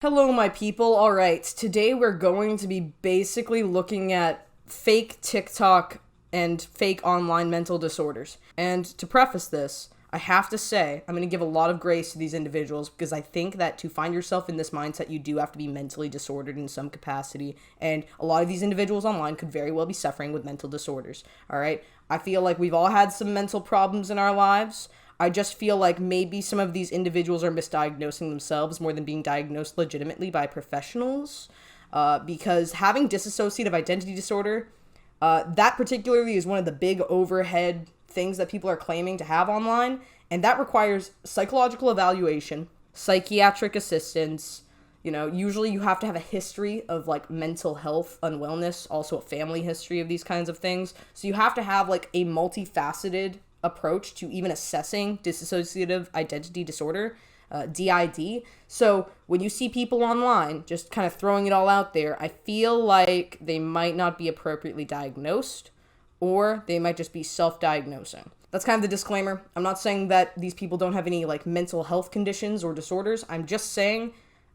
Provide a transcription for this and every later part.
Hello, my people. All right, today we're going to be basically looking at fake TikTok and fake online mental disorders. And to preface this, I have to say, I'm going to give a lot of grace to these individuals because I think that to find yourself in this mindset, you do have to be mentally disordered in some capacity. And a lot of these individuals online could very well be suffering with mental disorders. All right, I feel like we've all had some mental problems in our lives. I just feel like maybe some of these individuals are misdiagnosing themselves more than being diagnosed legitimately by professionals. Because having dissociative identity disorder, that particularly is one of the big overhead things that people are claiming to have online. And that requires psychological evaluation, psychiatric assistance. Usually you have to have a history of like mental health unwellness, also a family history of these kinds of things. So you have to have like a multifaceted approach to even assessing dissociative identity disorder, DID. So when you see people online just kind of throwing it all out there, I feel like they might not be appropriately diagnosed, or they might just be self-diagnosing. That's kind of the disclaimer. I'm not saying that these people don't have any like mental health conditions or disorders. I'm just saying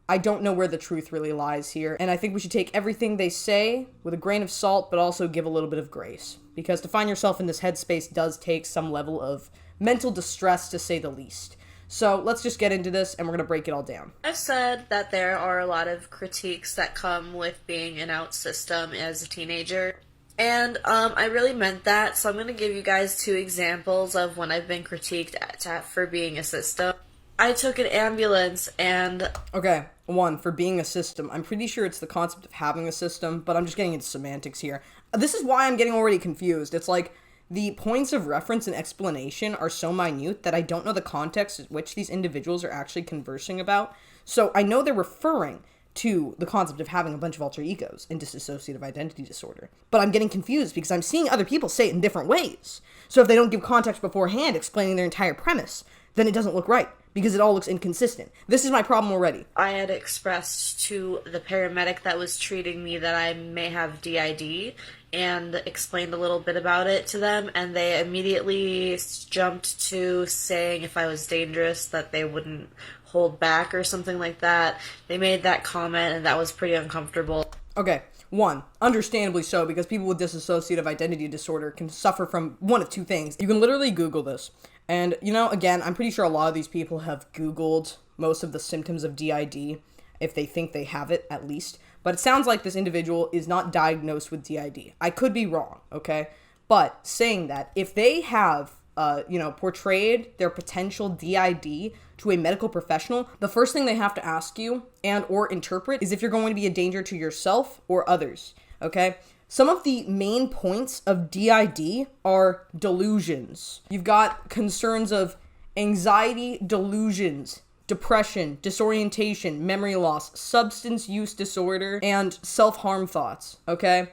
I don't know where the truth really lies here, and I think we should take everything they say with a grain of salt, but also give a little bit of grace. Because to find yourself in this headspace does take some level of mental distress, to say the least. So let's just get into this, and we're going to break it all down. I've said that there are a lot of critiques that come with being an out system as a teenager. And I really meant that, so I'm going to give you guys two examples of when I've been critiqued for being a system. I took an ambulance and... Okay, one, for being a system. I'm pretty sure it's the concept of having a system, but I'm just getting into semantics here. This is why I'm getting already confused. It's like the points of reference and explanation are so minute that I don't know the context at which these individuals are actually conversing about. So I know they're referring to the concept of having a bunch of alter egos in dissociative identity disorder. But I'm getting confused because I'm seeing other people say it in different ways. So if they don't give context beforehand explaining their entire premise, then it doesn't look right, because it all looks inconsistent. This is my problem already. I had expressed to the paramedic that was treating me that I may have DID and explained a little bit about it to them, and they immediately jumped to saying if I was dangerous that they wouldn't hold back or something like that. They made that comment, and that was pretty uncomfortable. Okay, one, understandably so, because people with dissociative identity disorder can suffer from one of two things. You can literally Google this. And, again, I'm pretty sure a lot of these people have Googled most of the symptoms of DID, if they think they have it, at least. But it sounds like this individual is not diagnosed with DID. I could be wrong, okay? But saying that, if they have, portrayed their potential DID to a medical professional, the first thing they have to ask you and or interpret is if you're going to be a danger to yourself or others, okay? Some of the main points of DID are delusions. You've got concerns of anxiety, delusions, depression, disorientation, memory loss, substance use disorder, and self-harm thoughts, okay?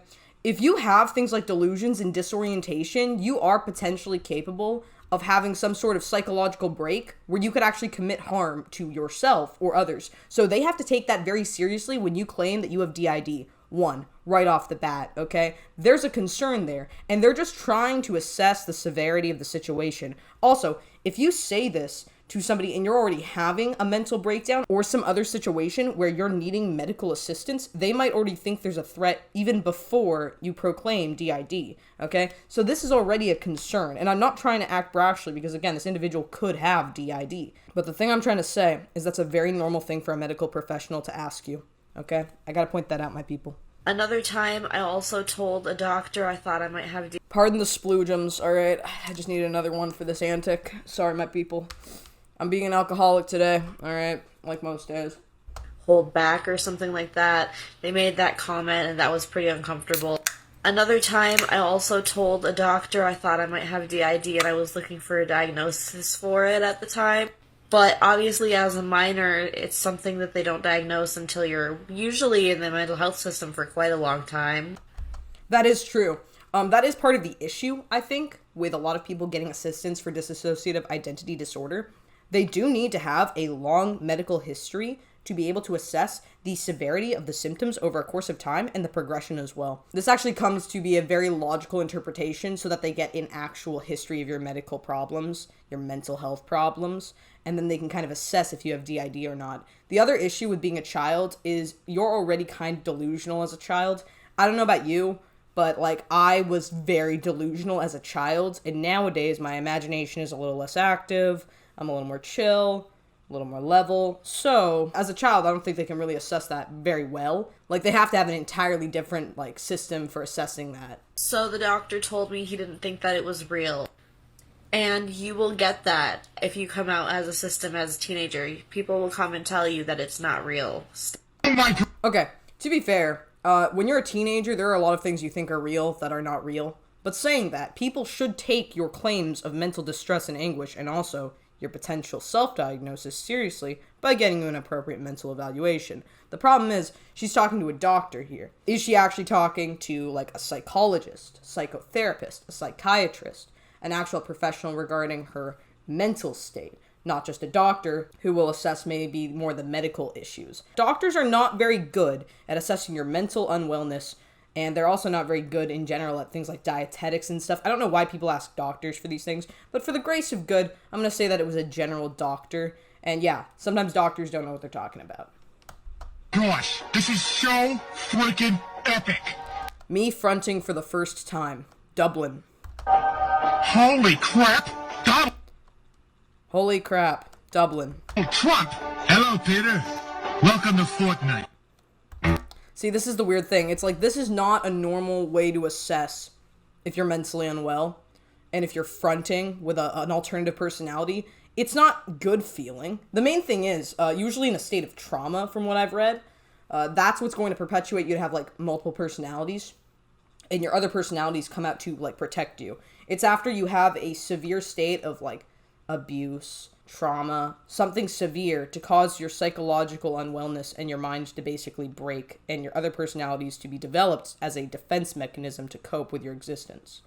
If you have things like delusions and disorientation, you are potentially capable of having some sort of psychological break where you could actually commit harm to yourself or others. So they have to take that very seriously when you claim that you have DID. One, right off the bat, okay? There's a concern there, and they're just trying to assess the severity of the situation. Also, if you say this to somebody and you're already having a mental breakdown or some other situation where you're needing medical assistance, they might already think there's a threat even before you proclaim DID, okay? So this is already a concern, and I'm not trying to act brashly because, again, this individual could have DID. But the thing I'm trying to say is that's a very normal thing for a medical professional to ask you. Okay? I gotta point that out, my people. Another time, I also told a doctor I thought I might have Pardon the sploojums, alright? I just need another one for this antic. Sorry, my people. I'm being an alcoholic today, alright? Like most days. Hold back or something like that. They made that comment, and that was pretty uncomfortable. Another time, I also told a doctor I thought I might have DID, and I was looking for a diagnosis for it at the time. But obviously, as a minor, it's something that they don't diagnose until you're usually in the mental health system for quite a long time. That is true. That is part of the issue, I think, with a lot of people getting assistance for dissociative identity disorder. They do need to have a long medical history to be able to assess the severity of the symptoms over a course of time and the progression as well. This actually comes to be a very logical interpretation so that they get an actual history of your medical problems, your mental health problems, and then they can kind of assess if you have DID or not. The other issue with being a child is you're already kind of delusional as a child. I don't know about you, but like I was very delusional as a child, and nowadays my imagination is a little less active, I'm a little more chill, a little more level. So as a child, I don't think they can really assess that very well. Like they have to have an entirely different like system for assessing that. So the doctor told me he didn't think that it was real. And you will get that if you come out as a system as a teenager. People will come and tell you that it's not real. Okay, to be fair, when you're a teenager, there are a lot of things you think are real that are not real. But saying that, people should take your claims of mental distress and anguish, and also your potential self-diagnosis, seriously by getting you an appropriate mental evaluation. The problem is, she's talking to a doctor here. Is she actually talking to, like, a psychologist, psychotherapist, a psychiatrist, an actual professional regarding her mental state? Not just a doctor who will assess maybe more the medical issues. Doctors are not very good at assessing your mental unwellness, and they're also not very good in general at things like dietetics and stuff. I don't know why people ask doctors for these things, but for the grace of good, I'm going to say that it was a general doctor. And yeah, sometimes doctors don't know what they're talking about. Gosh, this is so freaking epic. Me fronting for the first time. Dublin. Holy crap. Holy crap. Dublin. Oh, Trump. Hello, Peter. Welcome to Fortnite. See, this is the weird thing. It's like, this is not a normal way to assess if you're mentally unwell, and if you're fronting with an alternative personality. It's not good feeling. The main thing is, usually in a state of trauma, from what I've read, that's what's going to perpetuate you to have, like, multiple personalities, and your other personalities come out to, like, protect you. It's after you have a severe state of, like, abuse, trauma, something severe to cause your psychological unwellness and your mind to basically break and your other personalities to be developed as a defense mechanism to cope with your existence.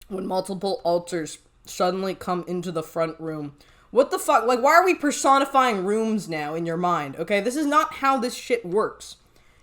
When multiple alters suddenly come into the front room. What the fuck? Like, why are we personifying rooms now in your mind? Okay, this is not how this shit works.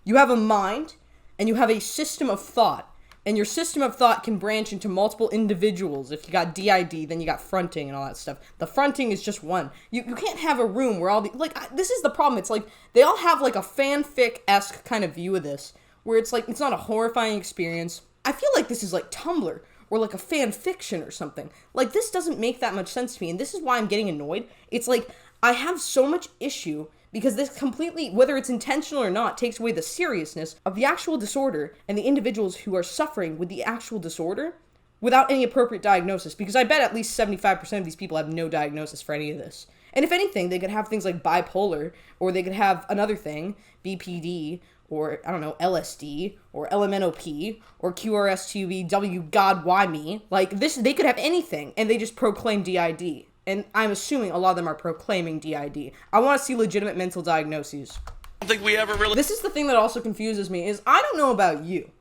You have a mind, and you have a system of thought. And your system of thought can branch into multiple individuals. If you got DID, then you got fronting and all that stuff. The fronting is just one. You can't have a room where all the... Like, this is the problem. It's like, they all have, like, a fanfic-esque kind of view of this. Where it's like, it's not a horrifying experience. I feel like this is like Tumblr. Or like a fanfiction or something. Like, this doesn't make that much sense to me. And this is why I'm getting annoyed. It's like, I have so much issue... Because this completely, whether it's intentional or not, takes away the seriousness of the actual disorder and the individuals who are suffering with the actual disorder without any appropriate diagnosis. Because I bet at least 75% of these people have no diagnosis for any of this. And if anything, they could have things like bipolar, or they could have another thing, BPD, or, I don't know, LSD, or LMNOP, or QRS2B, God, why me? Like, this, they could have anything, and they just proclaim DID. And I'm assuming a lot of them are proclaiming DID. I want to see legitimate mental diagnoses. I don't think we ever really... This is the thing that also confuses me, is I don't know about you,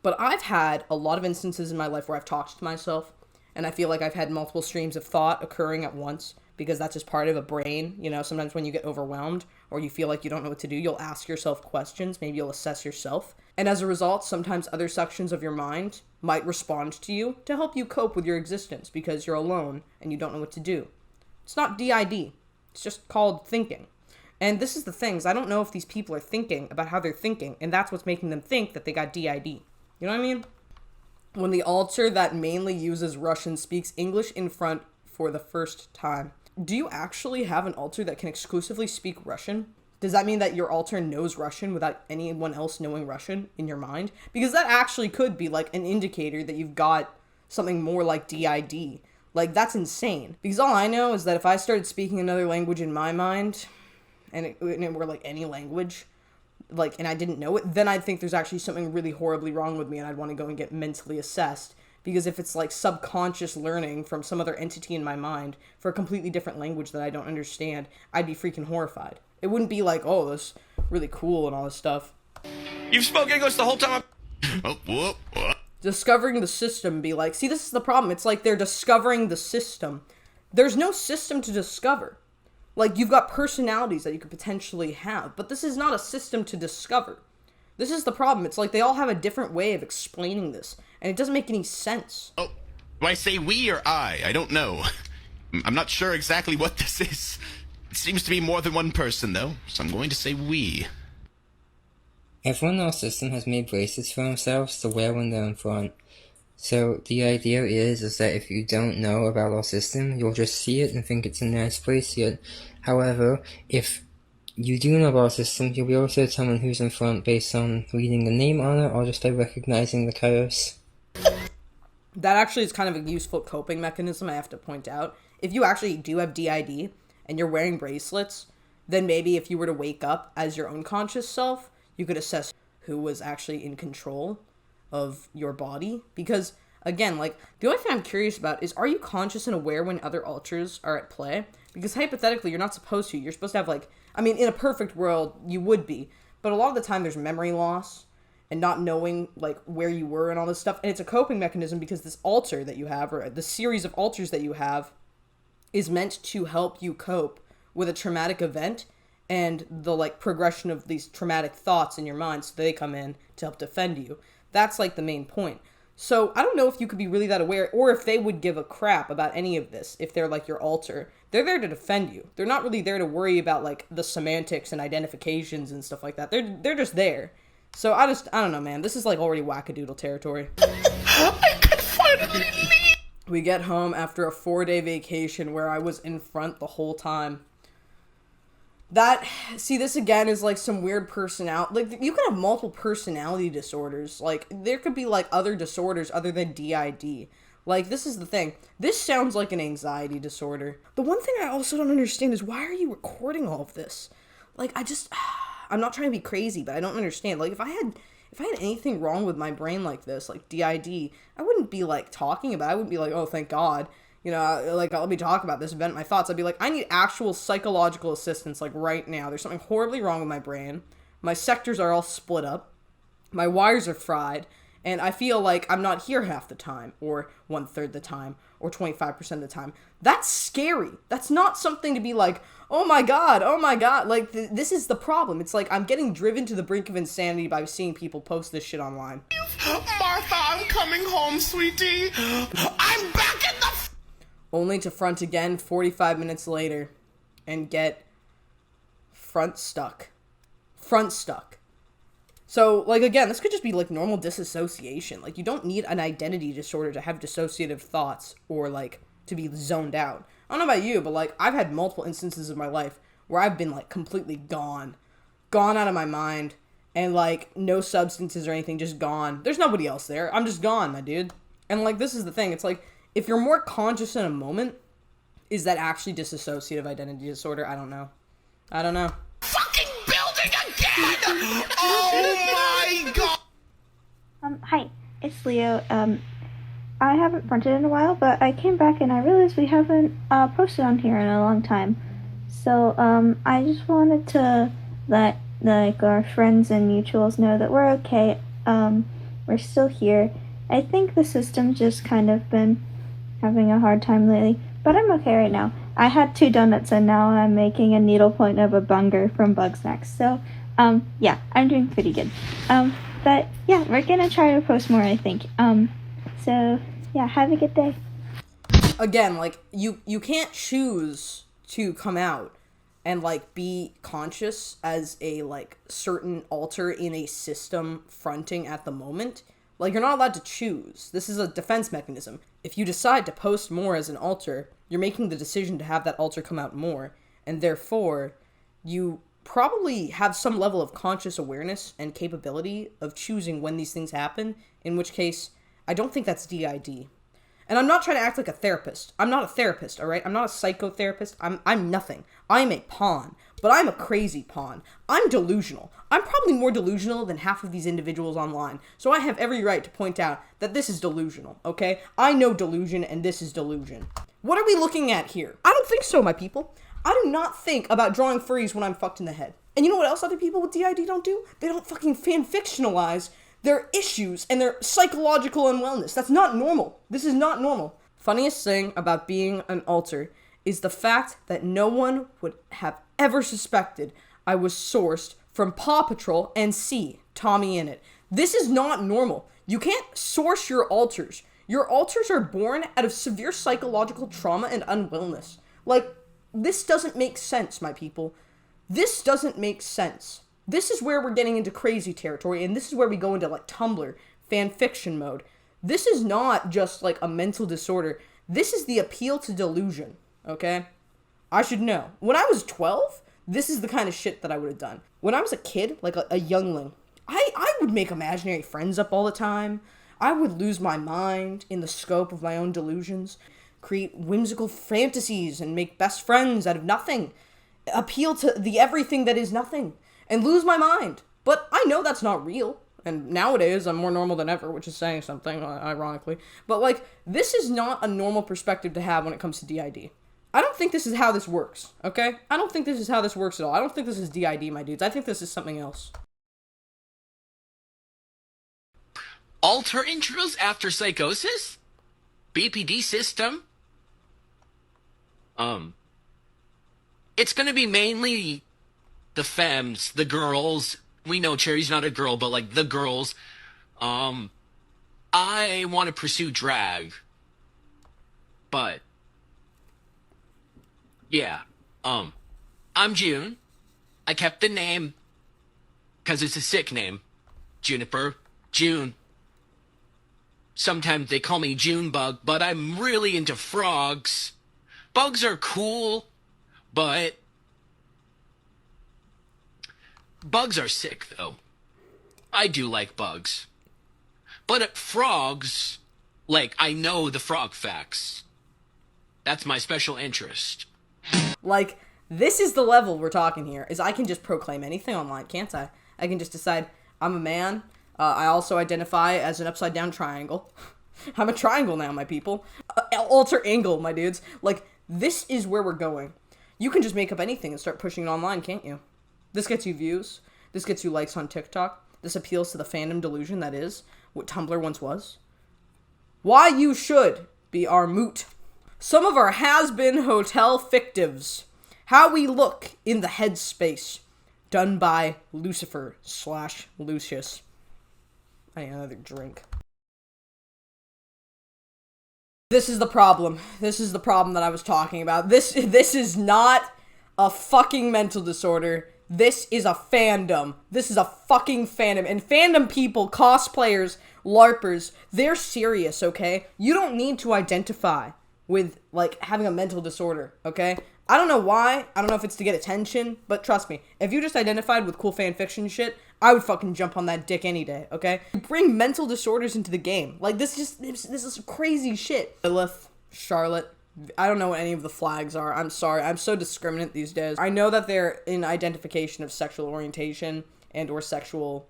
but I've had a lot of instances in my life where I've talked to myself, and I feel like I've had multiple streams of thought occurring at once, because that's just part of a brain. You know, sometimes when you get overwhelmed, or you feel like you don't know what to do, you'll ask yourself questions, maybe you'll assess yourself. And as a result, sometimes other sections of your mind might respond to you to help you cope with your existence because you're alone and you don't know what to do. It's not DID. It's just called thinking. And this is the thing, is I don't know if these people are thinking about how they're thinking, and that's what's making them think that they got DID. You know what I mean? When the alter that mainly uses Russian speaks English in front for the first time. Do you actually have an alter that can exclusively speak Russian? Does that mean that your alter knows Russian without anyone else knowing Russian in your mind? Because that actually could be like an indicator that you've got something more like DID. Like, that's insane. Because all I know is that if I started speaking another language in my mind, and it were like any language, like, and I didn't know it, then I'd think there's actually something really horribly wrong with me and I'd want to go and get mentally assessed. Because if it's like subconscious learning from some other entity in my mind for a completely different language that I don't understand, I'd be freaking horrified. It wouldn't be like, oh, that's really cool and all this stuff. You've spoken English the whole time. Discovering the system be like, see, this is the problem. It's like they're discovering the system. There's no system to discover. Like, you've got personalities that you could potentially have, but this is not a system to discover. This is the problem. It's like they all have a different way of explaining this, and it doesn't make any sense. Oh, do I say we or I? I don't know. I'm not sure exactly what this is. It seems to be more than one person, though, so I'm going to say we. Everyone in our system has made bracelets for themselves to wear when they're in front. So the idea is that if you don't know about our system, you'll just see it and think it's a nice bracelet. However, if you do know about our system, you'll be able to determine who's in front based on reading the name on it or just by recognizing the colors. That actually is kind of a useful coping mechanism, I have to point out. If you actually do have DID and you're wearing bracelets, then maybe if you were to wake up as your own conscious self, you could assess who was actually in control of your body. Because, again, like, the only thing I'm curious about is, are you conscious and aware when other alters are at play? Because hypothetically, you're not supposed to. You're supposed to have, like, I mean, in a perfect world, you would be. But a lot of the time, there's memory loss and not knowing, like, where you were and all this stuff. And it's a coping mechanism because this alter that you have, or the series of alters that you have, is meant to help you cope with a traumatic event and the, like, progression of these traumatic thoughts in your mind, so they come in to help defend you. That's, like, the main point. So, I don't know if you could be really that aware, or if they would give a crap about any of this, if they're, like, your alter. They're there to defend you. They're not really there to worry about, like, the semantics and identifications and stuff like that. They're just there. So, I don't know, man. This is, like, already wackadoodle territory. I can finally leave! We get home after a 4-day vacation where I was in front the whole time. This again is like some weird personality, like, you can have multiple personality disorders, like, there could be, like, other disorders other than DID, like, this is the thing, this sounds like an anxiety disorder. The one thing I also don't understand is, why are you recording all of this? Like, I'm not trying to be crazy, but I don't understand, like, if I had anything wrong with my brain like this, like DID, I wouldn't be, like, talking about it. I wouldn't be like, oh, thank God. You know, like, let me talk about this event, my thoughts. I'd be like, I need actual psychological assistance, like, right now. There's something horribly wrong with my brain. My sectors are all split up. My wires are fried. And I feel like I'm not here half the time, or 1/3 the time, or 25% of the time. That's scary. That's not something to be like, oh my God. Like, this is the problem. It's like, I'm getting driven to the brink of insanity by seeing people post this shit online. Martha, I'm coming home, sweetie. I'm back in the... Only to front again 45 minutes later and get front stuck. So, like, again, this could just be, like, normal disassociation. Like, you don't need an identity disorder to have dissociative thoughts or, like, to be zoned out. I don't know about you, but, like, I've had multiple instances of my life where I've been, like, completely gone out of my mind, and, like, no substances or anything, just gone. There's nobody else there. I'm just gone, my dude. And, like, this is the thing. It's like, if you're more conscious in a moment, is that actually dissociative identity disorder? I don't know. Fucking building again! Oh my God! Hi, it's Leo. I haven't fronted in a while, but I came back and I realized we haven't posted on here in a long time. So, I just wanted to let, like, our friends and mutuals know that we're okay. We're still here. I think the system's just kind of been having a hard time lately, but I'm okay right now. I had 2 donuts and now I'm making a needlepoint of a bunger from Bugsnax. So, yeah, I'm doing pretty good. But yeah, we're gonna try to post more, I think. So yeah, have a good day. Again, like, you can't choose to come out and, like, be conscious as a, like, certain alter in a system fronting at the moment. Like, you're not allowed to choose. This is a defense mechanism. If you decide to post more as an alter, you're making the decision to have that alter come out more, and therefore, you probably have some level of conscious awareness and capability of choosing when these things happen, in which case, I don't think that's DID. And I'm not trying to act like a therapist. I'm not a therapist, alright? I'm not a psychotherapist. I'm nothing. I'm a pawn. But I'm a crazy pawn. I'm delusional. I'm probably more delusional than half of these individuals online. So I have every right to point out that this is delusional, okay? I know delusion, and this is delusion. What are we looking at here? I don't think so, my people. I do not think about drawing furries when I'm fucked in the head. And you know what else other people with DID don't do? They don't fucking fanfictionalize their issues and their psychological unwellness. That's not normal. This is not normal. Funniest thing about being an alter is the fact that no one would have ever suspected I was sourced from Paw Patrol and see Tommy in it. This is not normal. You can't source your alters. Your alters are born out of severe psychological trauma and unwellness. Like, this doesn't make sense, my people. This doesn't make sense. This is where we're getting into crazy territory, and this is where we go into, like, Tumblr, fanfiction mode. This is not just, like, a mental disorder. This is the appeal to delusion, okay? I should know. When I was 12, this is the kind of shit that I would have done. When I was a kid, like a youngling, I would make imaginary friends up all the time. I would lose my mind in the scope of my own delusions, create whimsical fantasies and make best friends out of nothing, appeal to the everything that is nothing, and lose my mind. But I know that's not real. And nowadays, I'm more normal than ever, which is saying something, ironically. But, like, this is not a normal perspective to have when it comes to DID. I don't think this is how this works, okay? I don't think this is how this works at all. I don't think this is DID, my dudes. I think this is something else. Alter intros after psychosis? BPD system? It's gonna be mainly the femmes, the girls. We know Cherry's not a girl, but, like, the girls. I want to pursue drag. But, yeah. I'm June. I kept the name because it's a sick name. Juniper. June. Sometimes they call me Junebug, but I'm really into frogs. Bugs are cool, but bugs are sick, though. I do like bugs. But frogs, like, I know the frog facts. That's my special interest. Like, this is the level we're talking here, is I can just proclaim anything online, can't I? I can just decide, I'm a man. I also identify as an upside-down triangle. I'm a triangle now, my people. Alter angle, my dudes. Like, this is where we're going. You can just make up anything and start pushing it online, can't you? This gets you views. This gets you likes on TikTok. This appeals to the fandom delusion that is what Tumblr once was. Why you should be our moot. Some of our has-been hotel fictives. How we look in the headspace. Done by Lucifer/Lucius. I need another drink. This is the problem. This is the problem that I was talking about. This is not a fucking mental disorder. This is a fandom. This is a fucking fandom. And fandom people, cosplayers, LARPers, they're serious, okay? You don't need to identify with, like, having a mental disorder, okay? I don't know why. I don't know if it's to get attention, but trust me, if you just identified with cool fanfiction shit, I would fucking jump on that dick any day, okay? Bring mental disorders into the game. Like, this is crazy shit. Lilith, Charlotte, I don't know what any of the flags are. I'm sorry. I'm so discriminate these days. I know that they're in identification of sexual orientation and or sexual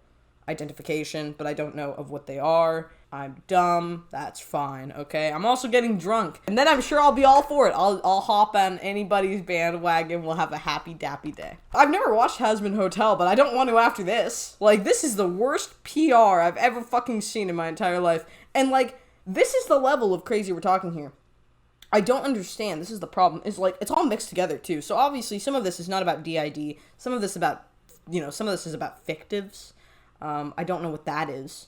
identification, but I don't know of what they are. I'm dumb. That's fine, okay? I'm also getting drunk. And then I'm sure I'll be all for it. I'll hop on anybody's bandwagon. We'll have a happy dappy day. I've never watched Has-Been Hotel, but I don't want to after this. Like, this is the worst PR I've ever fucking seen in my entire life. And, like, this is the level of crazy we're talking here. I don't understand. This is the problem. It's like, it's all mixed together, too. So, obviously, some of this is not about DID. Some of this about, some of this is about fictives. I don't know what that is.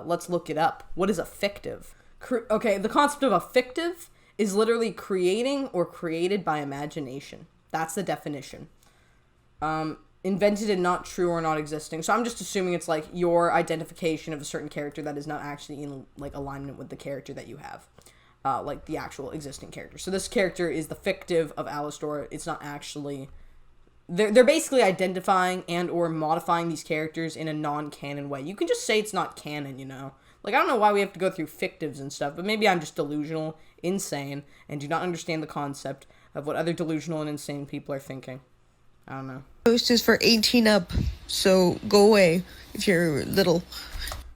Let's look it up. What is a fictive? Okay, the concept of a fictive is literally creating or created by imagination. That's the definition. Invented and not true or not existing. So I'm just assuming it's like your identification of a certain character that is not actually in, like, alignment with the character that you have. Like the actual existing character. So this character is the fictive of Alistor. It's not actually... They're basically identifying and or modifying these characters in a non-canon way. You can just say it's not canon, Like, I don't know why we have to go through fictives and stuff, but maybe I'm just delusional, insane, and do not understand the concept of what other delusional and insane people are thinking. I don't know. Post is for 18 up, so go away if you're little.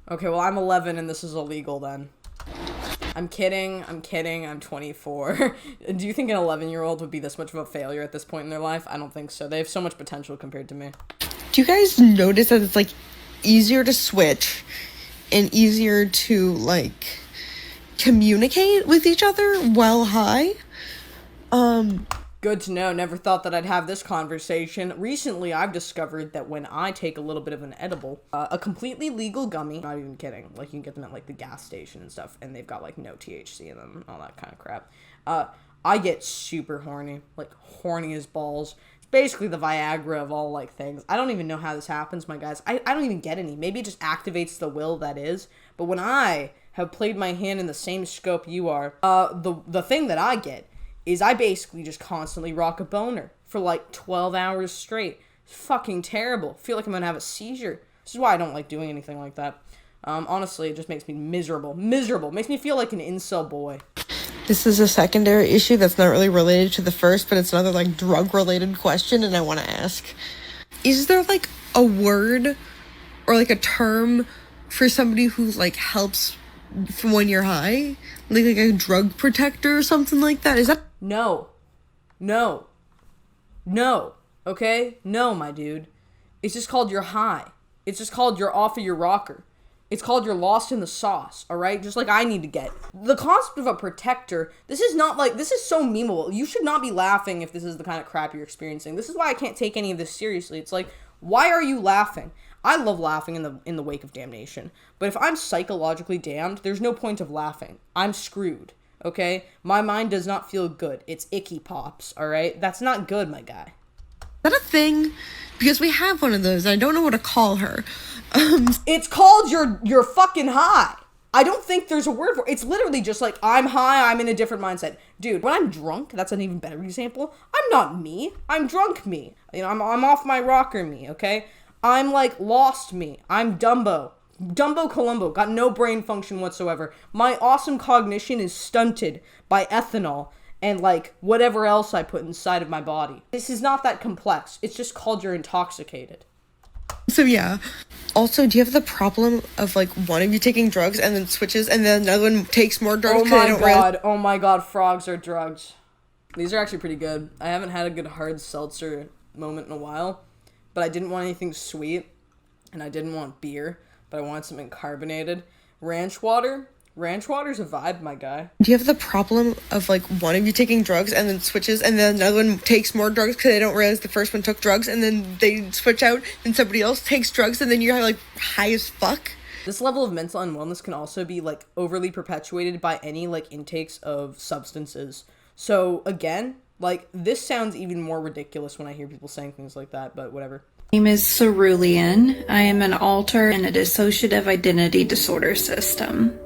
Okay, well, I'm 11 and this is illegal then. I'm kidding, I'm 24. Do you think an 11-year-old would be this much of a failure at this point in their life? I don't think so. They have so much potential compared to me. Do you guys notice that it's, like, easier to switch and easier to, like, communicate with each other while high? Good to know. Never thought that I'd have this conversation. Recently, I've discovered that when I take a little bit of an edible, a completely legal gummy, not even kidding, like you can get them at like the gas station and stuff, and they've got like no THC in them, all that kind of crap. I get super horny, like horny as balls. It's basically the Viagra of all like things. I don't even know how this happens, my guys. I don't even get any. Maybe it just activates the will that is. But when I have played my hand in the same scope you are, the thing that I get is I basically just constantly rock a boner for like 12 hours straight. It's fucking terrible. Feel like I'm gonna have a seizure. This is why I don't like doing anything like that. Honestly, it just makes me miserable. Miserable. Makes me feel like an incel boy. This is a secondary issue that's not really related to the first, but it's another like drug-related question, and I want to ask. Is there like a word or like a term for somebody who like helps from when you're high? Like a drug protector or something like that? Is that... No. Okay? No, my dude. It's just called you're high. It's just called you're off of your rocker. It's called you're lost in the sauce, alright? Just like I need to get. The concept of a protector, this is so memeable. You should not be laughing if this is the kind of crap you're experiencing. This is why I can't take any of this seriously. It's like, why are you laughing? I love laughing in the wake of damnation. But if I'm psychologically damned, there's no point of laughing. I'm screwed, okay? My mind does not feel good. It's icky pops, alright? That's not good, my guy. Is that a thing? Because we have one of those. I don't know what to call her. It's called you're fucking high. I don't think there's a word for it. It's literally just like, I'm high, I'm in a different mindset. Dude, when I'm drunk, that's an even better example. I'm not me. I'm drunk me. You know, I'm off my rocker me, okay? I'm like lost me. I'm Dumbo. Dumbo Columbo. Got no brain function whatsoever. My awesome cognition is stunted by ethanol and like whatever else I put inside of my body. This is not that complex. It's just called you're intoxicated. So yeah. Also, do you have the problem of like one of you taking drugs and then switches and then another one takes more drugs? Oh my god, frogs are drugs. These are actually pretty good. I haven't had a good hard seltzer moment in a while, but I didn't want anything sweet and I didn't want beer, but I wanted something carbonated. Ranch water's a vibe, my guy. Do you have the problem of like one of you taking drugs and then switches and then another one takes more drugs because they don't realize the first one took drugs and then they switch out and somebody else takes drugs and then you're like high as fuck? This level of mental unwellness can also be like overly perpetuated by any like intakes of substances. So again, like this sounds even more ridiculous when I hear people saying things like that, but whatever. My name is Cerulean. I am an alter in a dissociative identity disorder system.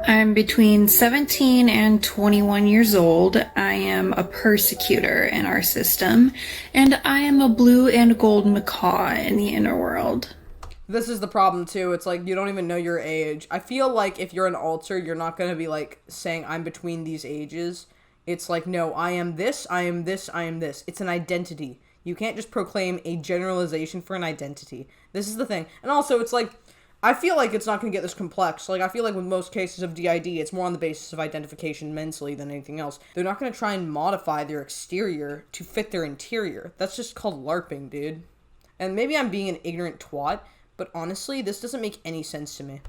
I'm between 17 and 21 years old. I am a persecutor in our system, and I am a blue and gold macaw in the inner world. This is the problem too. It's like you don't even know your age. I feel like if you're an alter, you're not going to be like saying I'm between these ages. It's like, no, I am this, I am this, I am this. It's an identity. You can't just proclaim a generalization for an identity. This is the thing. And also, it's like, I feel like it's not going to get this complex. Like, I feel like with most cases of DID, it's more on the basis of identification mentally than anything else. They're not going to try and modify their exterior to fit their interior. That's just called LARPing, dude. And maybe I'm being an ignorant twat, but honestly, this doesn't make any sense to me.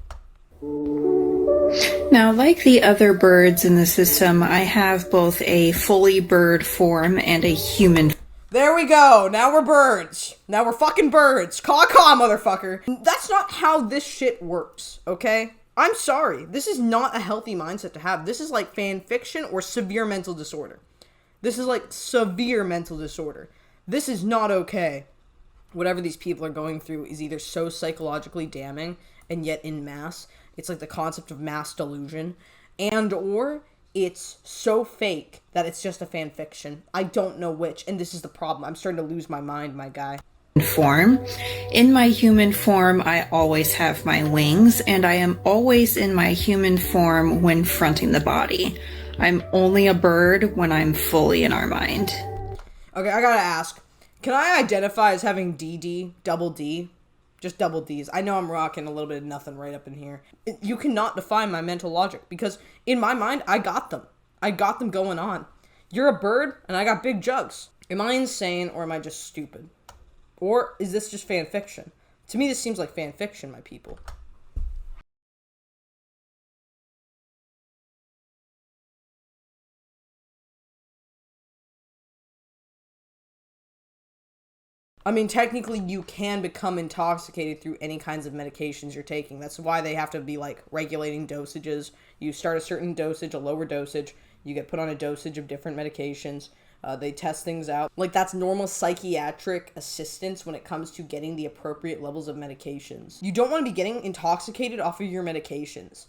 Now, like the other birds in the system, I have both a fully bird form and a human. There we go. Now we're birds. Now we're fucking birds. Caw-caw, motherfucker. That's not how this shit works, okay? I'm sorry. This is not a healthy mindset to have. This is like fanfiction or severe mental disorder. This is like severe mental disorder. This is not okay. Whatever these people are going through is either so psychologically damning and yet in mass. It's like the concept of mass delusion. And or it's so fake that it's just a fan fiction. I don't know which, and this is the problem. I'm starting to lose my mind, my guy. Form. In my human form, I always have my wings, and I am always in my human form when fronting the body. I'm only a bird when I'm fully in our mind. Okay, I gotta ask. Can I identify as having DD, double D? Just double Ds. I know I'm rocking a little bit of nothing right up in here. You cannot define my mental logic because in my mind, I got them. I got them going on. You're a bird and I got big jugs. Am I insane or am I just stupid? Or is this just fan fiction? To me, this seems like fan fiction, my people. I mean, technically, you can become intoxicated through any kinds of medications you're taking. That's why they have to be, like, regulating dosages. You start a certain dosage, a lower dosage. You get put on a dosage of different medications. They test things out. Like, that's normal psychiatric assistance when it comes to getting the appropriate levels of medications. You don't want to be getting intoxicated off of your medications.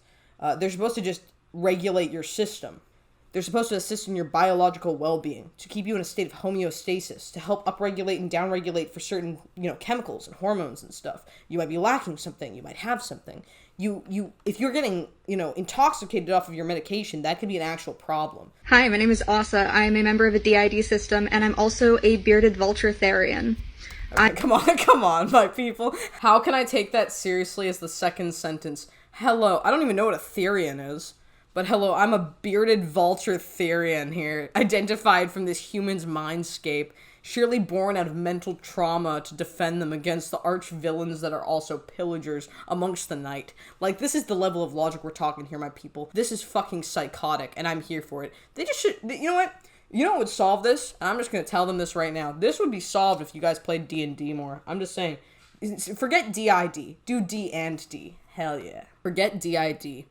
They're supposed to just regulate your system. They're supposed to assist in your biological well-being, to keep you in a state of homeostasis, to help upregulate and downregulate for certain, chemicals and hormones and stuff. You might be lacking something, you might have something. If you're getting, intoxicated off of your medication, that could be an actual problem. Hi, my name is Asa. I am a member of the DID system, and I'm also a bearded vulture therian. Okay, come on, my people. How can I take that seriously as the second sentence? Hello, I don't even know what a therian is. But hello, I'm a bearded vulture therian here, identified from this human's mindscape, surely born out of mental trauma to defend them against the arch villains that are also pillagers amongst the night. Like, this is the level of logic we're talking here, my people. This is fucking psychotic, and I'm here for it. They just should, you know what? You know what would solve this? And I'm just gonna tell them this right now. This would be solved if you guys played D&D more. I'm just saying. Forget DID. Do D and D. Hell yeah. Forget DID.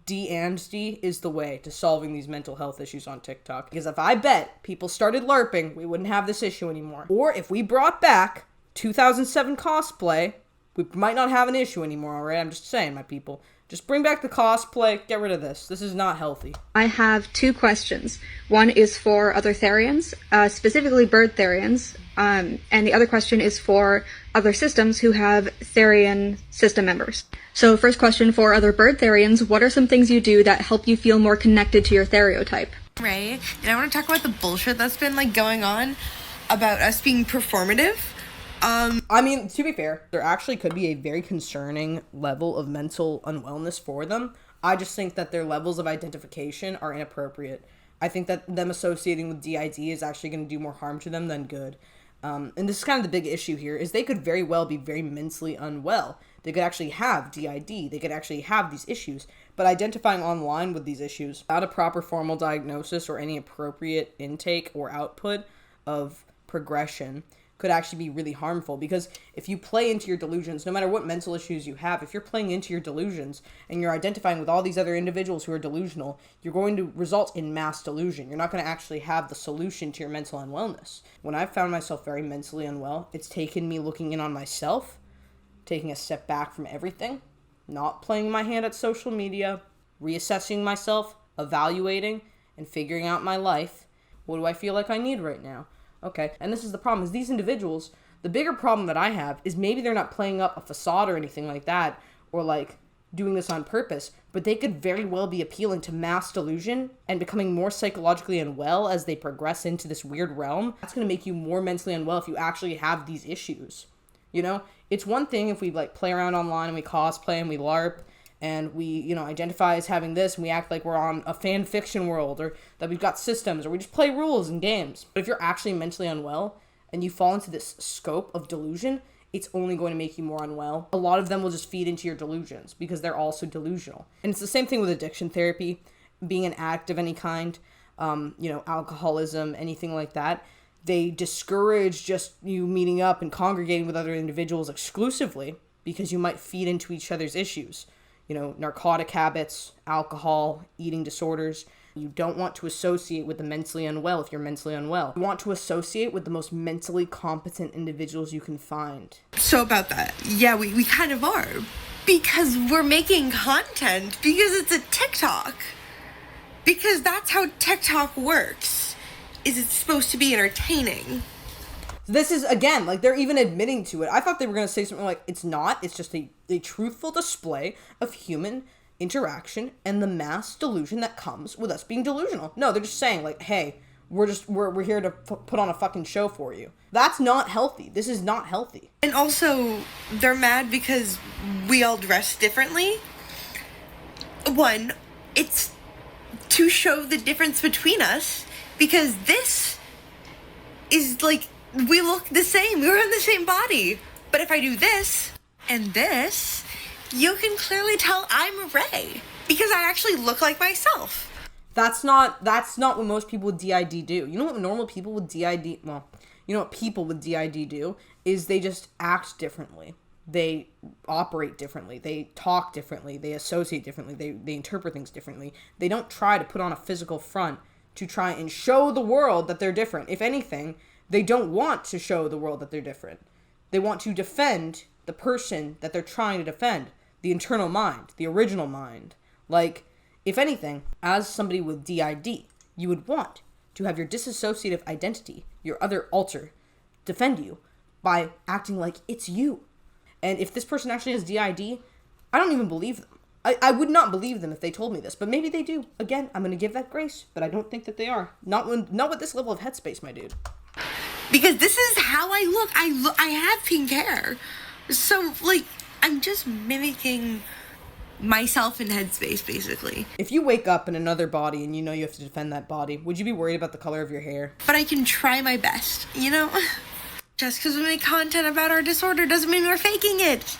D and D is the way to solving these mental health issues on TikTok. Because if I bet people started LARPing, we wouldn't have this issue anymore. Or if we brought back 2007 cosplay, we might not have an issue anymore, alright? I'm just saying, my people. Just bring back the cosplay, get rid of this. This is not healthy. I have two questions. One is for other therians, specifically bird therians, and the other question is for other systems who have therian system members. So first question for other bird therians, what are some things you do that help you feel more connected to your stereotype? Right, and I want to talk about the bullshit that's been, going on about us being performative. I mean, to be fair, there actually could be a very concerning level of mental unwellness for them. I just think that their levels of identification are inappropriate. I think that them associating with DID is actually going to do more harm to them than good. And this is kind of the big issue here, is they could very well be very mentally unwell. They could actually have DID. They could actually have these issues. But identifying online with these issues without a proper formal diagnosis or any appropriate intake or output of progression could actually be really harmful, because if you play into your delusions, no matter what mental issues you have, if you're playing into your delusions and you're identifying with all these other individuals who are delusional, you're going to result in mass delusion. You're not going to actually have the solution to your mental unwellness. When I've found myself very mentally unwell, it's taken me looking in on myself, taking a step back from everything, not playing my hand at social media, reassessing myself, evaluating, and figuring out my life. What do I feel like I need right now? Okay, and this is the problem, is these individuals, the bigger problem that I have is maybe they're not playing up a facade or anything like that, or doing this on purpose, but they could very well be appealing to mass delusion and becoming more psychologically unwell as they progress into this weird realm. That's going to make you more mentally unwell if you actually have these issues. It's one thing if we play around online and we cosplay and we LARP and we, identify as having this and we act like we're on a fanfiction world, or that we've got systems, or we just play rules and games. But if you're actually mentally unwell and you fall into this scope of delusion, it's only going to make you more unwell. A lot of them will just feed into your delusions because they're also delusional. And it's the same thing with addiction therapy, being an addict of any kind, alcoholism, anything like that. They discourage just you meeting up and congregating with other individuals exclusively because you might feed into each other's issues. Narcotic habits, alcohol, eating disorders. You don't want to associate with the mentally unwell if you're mentally unwell. You want to associate with the most mentally competent individuals you can find. So about that, yeah, we kind of are. Because we're making content, because it's a TikTok. Because that's how TikTok works, is it's supposed to be entertaining. This is, again, they're even admitting to it. I thought they were going to say something it's not. It's just a truthful display of human interaction and the mass delusion that comes with us being delusional. No, they're just saying, hey, we're here to put on a fucking show for you. That's not healthy. This is not healthy. And also, they're mad because we all dress differently. One, it's to show the difference between us, because this is we look the same. We're in the same body. But if I do this and this, you can clearly tell I'm Ray, because I actually look like myself. That's not what most people with DID do. You know what normal people with DID, well, You know what people with DID do is they just act differently. They operate differently. They talk differently. They associate differently. They interpret things differently. They don't try to put on a physical front to try and show the world that they're different. If anything, they don't want to show the world that they're different. They want to defend the person that they're trying to defend, the internal mind, the original mind. Like, if anything, as somebody with DID, you would want to have your dissociative identity, your other alter, defend you by acting like it's you. And if this person actually has DID, I don't even believe them. I would not believe them if they told me this, but maybe they do. Again, I'm going to give that grace, but I don't think that they are. Not with this level of headspace, my dude. Because this is how I look. I have pink hair. So, like, I'm just mimicking myself in headspace, basically. If you wake up in another body and you know you have to defend that body, would you be worried about the color of your hair? But I can try my best, you know? Just because we make content about our disorder doesn't mean we're faking it.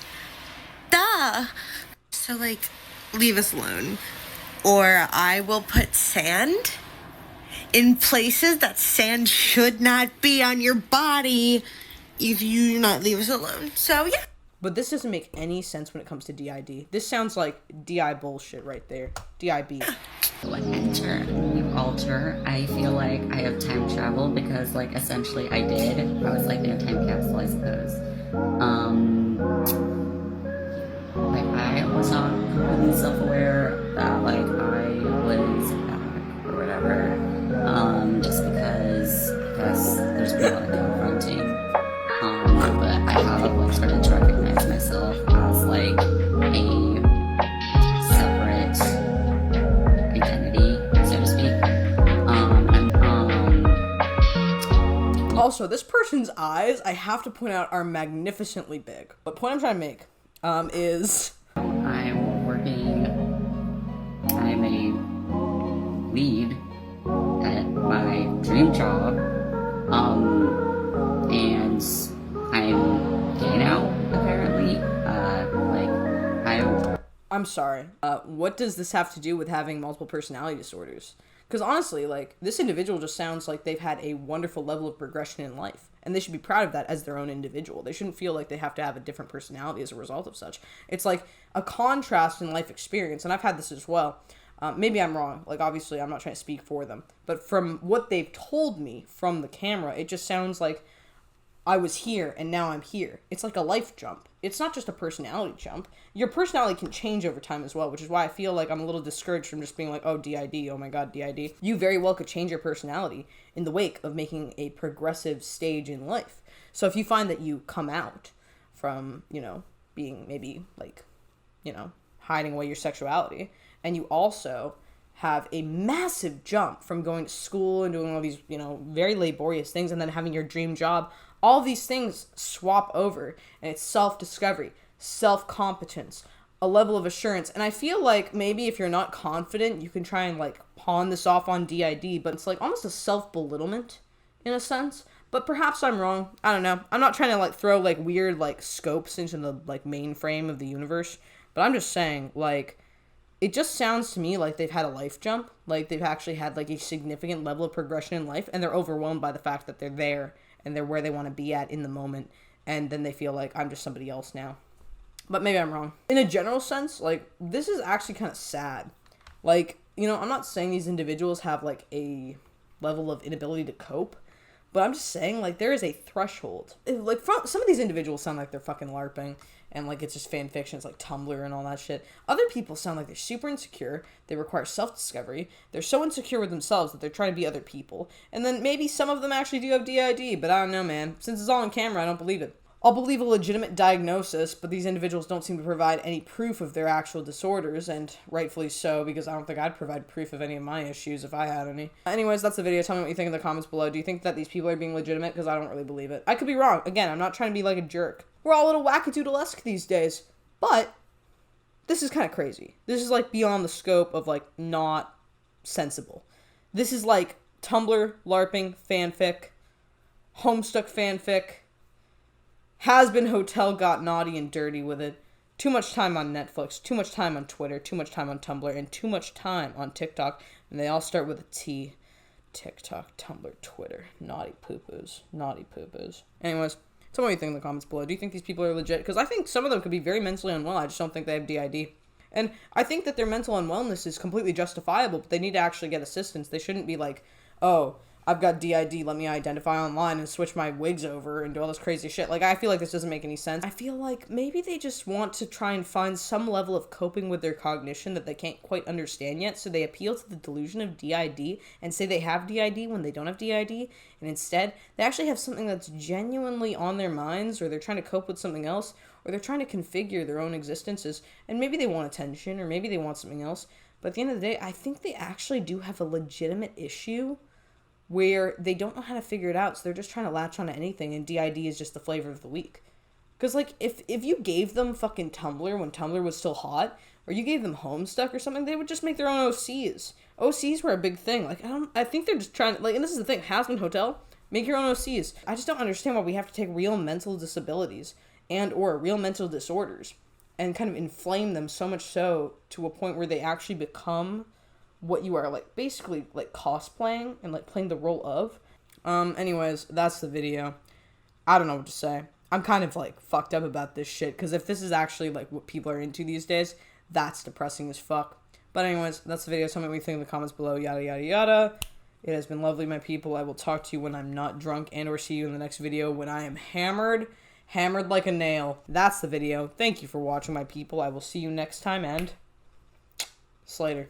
Duh. So, like, leave us alone. Or I will put sand in places that sand should not be on your body if you do not leave us alone. So, yeah. But this doesn't make any sense when it comes to DID. This sounds like DI bullshit right there. DIB. When enter you alter, I feel like I have time travel because, like, essentially I did. I was like in a time capsule, I suppose. Like, I was not completely self-aware that, like, I was back or whatever. Just because I guess there's been a lot of confronting. But I have, like, started to recognize myself as, like, a separate identity, so to speak. Also, this person's eyes, I have to point out, are magnificently big. But the point I'm trying to make is... I'm working... I'm a lead at my dream job. And I'm getting out, apparently. I'm sorry. What does this have to do with having multiple personality disorders? Because honestly, like, this individual just sounds like they've had a wonderful level of progression in life. And they should be proud of that as their own individual. They shouldn't feel like they have to have a different personality as a result of such. It's like a contrast in life experience. And I've had this as well. Maybe I'm wrong. Like, obviously, I'm not trying to speak for them. But from what they've told me from the camera, it just sounds like I was here and now I'm here. It's like a life jump. It's not just a personality jump. Your personality can change over time as well, which is why I feel like I'm a little discouraged from just being like, oh, DID, oh my god, DID. You very well could change your personality in the wake of making a progressive stage in life. So if you find that you come out from, you know, being maybe like, you know, hiding away your sexuality, and you also have a massive jump from going to school and doing all these, you know, very laborious things and then having your dream job, all these things swap over, and it's self-discovery, self-competence, a level of assurance. And I feel like maybe if you're not confident, you can try and, like, pawn this off on DID, but it's like almost a self-belittlement in a sense. But perhaps I'm wrong. I don't know. I'm not trying to, like, throw, like, weird, like, scopes into the, like, mainframe of the universe, but I'm just saying, like, it just sounds to me like they've had a life jump, like they've actually had, like, a significant level of progression in life, and they're overwhelmed by the fact that they're there and they're where they want to be at in the moment, and then they feel like, I'm just somebody else now. But maybe I'm wrong. In a general sense, like, this is actually kind of sad. Like, you know, I'm not saying these individuals have, like, a level of inability to cope, but I'm just saying, like, there is a threshold. Like, some of these individuals sound like they're fucking LARPing, and, like, it's just fan fiction, it's like Tumblr and all that shit. Other people sound like they're super insecure, they require self-discovery, they're so insecure with themselves that they're trying to be other people, and then maybe some of them actually do have DID, but I don't know, man. Since it's all on camera, I don't believe it. I'll believe a legitimate diagnosis, but these individuals don't seem to provide any proof of their actual disorders, and rightfully so, because I don't think I'd provide proof of any of my issues if I had any. Anyways, that's the video. Tell me what you think in the comments below. Do you think that these people are being legitimate? Because I don't really believe it. I could be wrong. Again, I'm not trying to be like a jerk. We're all a little wackadoodle-esque these days, but this is kind of crazy. This is, like, beyond the scope of, like, not sensible. This is, like, Tumblr, LARPing, fanfic, Homestuck fanfic, Has-Been Hotel got naughty and dirty with it, too much time on Netflix, too much time on Twitter, too much time on Tumblr, and too much time on TikTok, and they all start with a T. TikTok, Tumblr, Twitter. Naughty poo-poos. Naughty poo-poos. Anyways, tell me what you think in the comments below. Do you think these people are legit? Because I think some of them could be very mentally unwell. I just don't think they have DID. And I think that their mental unwellness is completely justifiable, but they need to actually get assistance. They shouldn't be like, oh, I've got DID, let me identify online and switch my wigs over and do all this crazy shit. Like, I feel like this doesn't make any sense. I feel like maybe they just want to try and find some level of coping with their cognition that they can't quite understand yet, so they appeal to the delusion of DID and say they have DID when they don't have DID, and instead, they actually have something that's genuinely on their minds, or they're trying to cope with something else, or they're trying to configure their own existences, and maybe they want attention, or maybe they want something else, but at the end of the day, I think they actually do have a legitimate issue where they don't know how to figure it out, so they're just trying to latch onto anything, and DID is just the flavor of the week. Because, like, if you gave them fucking Tumblr when Tumblr was still hot, or you gave them Homestuck or something, they would just make their own OCs. OCs were a big thing. Like, I think they're just trying to, like, and this is the thing, Hasman Hotel, make your own OCs. I just don't understand why we have to take real mental disabilities and or real mental disorders and kind of inflame them so much so to a point where they actually become what you are, like, basically, like, cosplaying and, like, playing the role of. Anyways, that's the video. I don't know what to say. I'm kind of, like, fucked up about this shit, because if this is actually, like, what people are into these days, that's depressing as fuck. But anyways, that's the video. Tell me what you think in the comments below, yada, yada, yada. It has been lovely, my people. I will talk to you when I'm not drunk, and or see you in the next video when I am hammered like a nail. That's the video. Thank you for watching, my people. I will see you next time, and Slater.